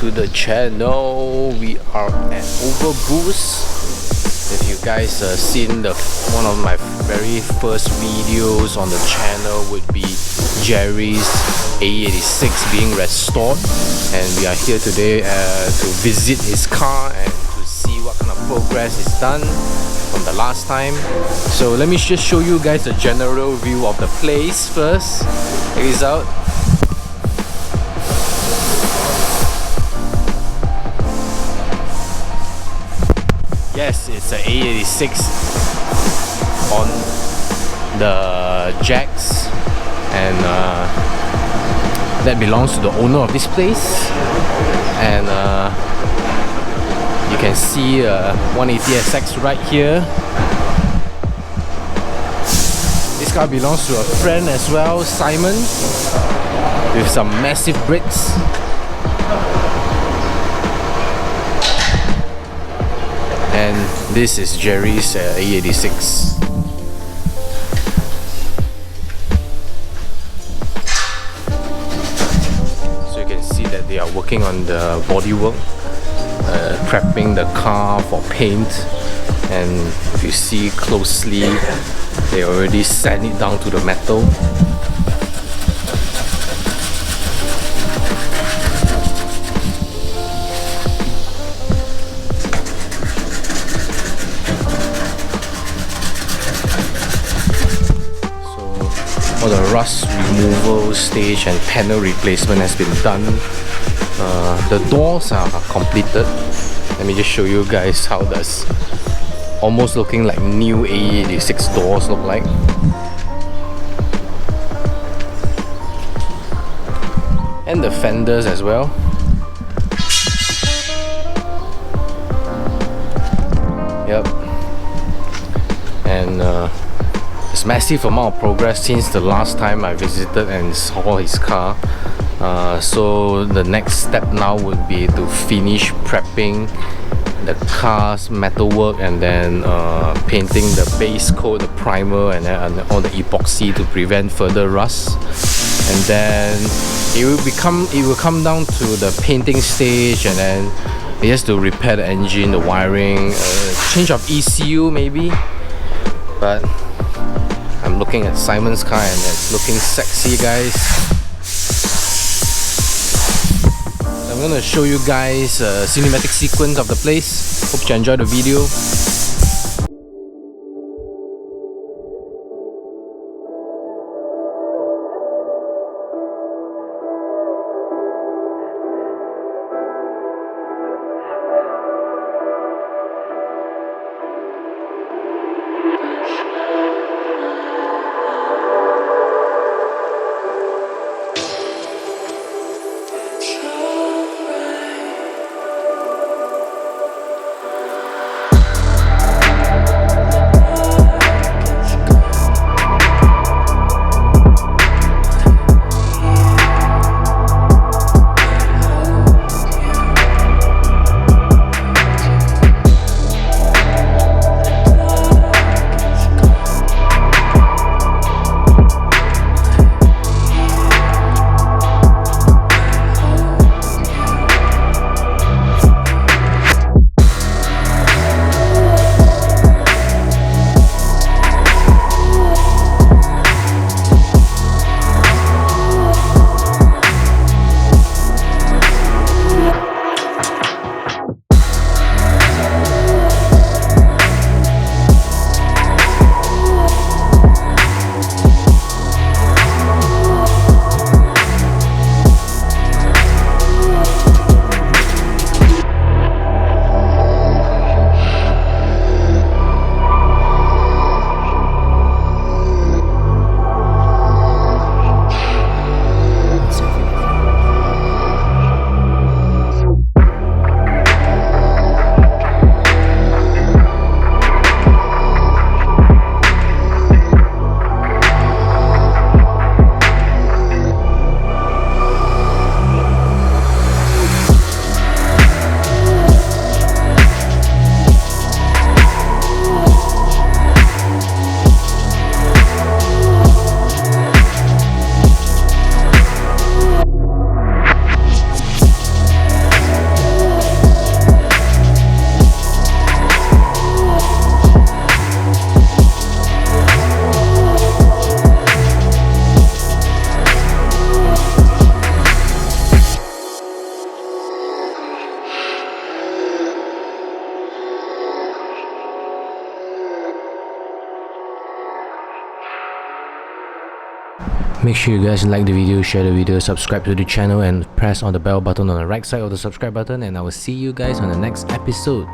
to the channel. We are at Overboost. If you guys seen one of my very first videos on the channel would be Jerry's A86 being restored, and we are here today to visit his car and to see what kind of progress is done from the last time. So let me just show you guys a general view of the place first. Check this out. Yes, it's an A86 on the jacks, and that belongs to the owner of this place. And you can see 180SX right here. This car belongs to a friend as well, Simon, with some massive brakes. And this is Jerry's A86. So you can see that they are working on the bodywork, prepping the car for paint. And if you see closely, they already sand it down to the metal. All the rust removal stage and panel replacement has been done. The doors are completed. Let me just show you guys how does almost looking like new AE86 doors look like. And the fenders as well. Yep. And there's massive amount of progress since the last time I visited and saw his car. So the next step now would be to finish prepping the car's metalwork and then painting the base coat, the primer, and all the epoxy to prevent further rust. And then it will come down to the painting stage, and then he has to repair the engine, the wiring, change of ECU maybe. But I'm looking at Simon's car and it's looking sexy, guys. I'm gonna show you guys a cinematic sequence of the place. Hope you enjoy the video. Make sure you guys like the video, share the video, subscribe to the channel, and press on the bell button on the right side of the subscribe button, and I will see you guys on the next episode.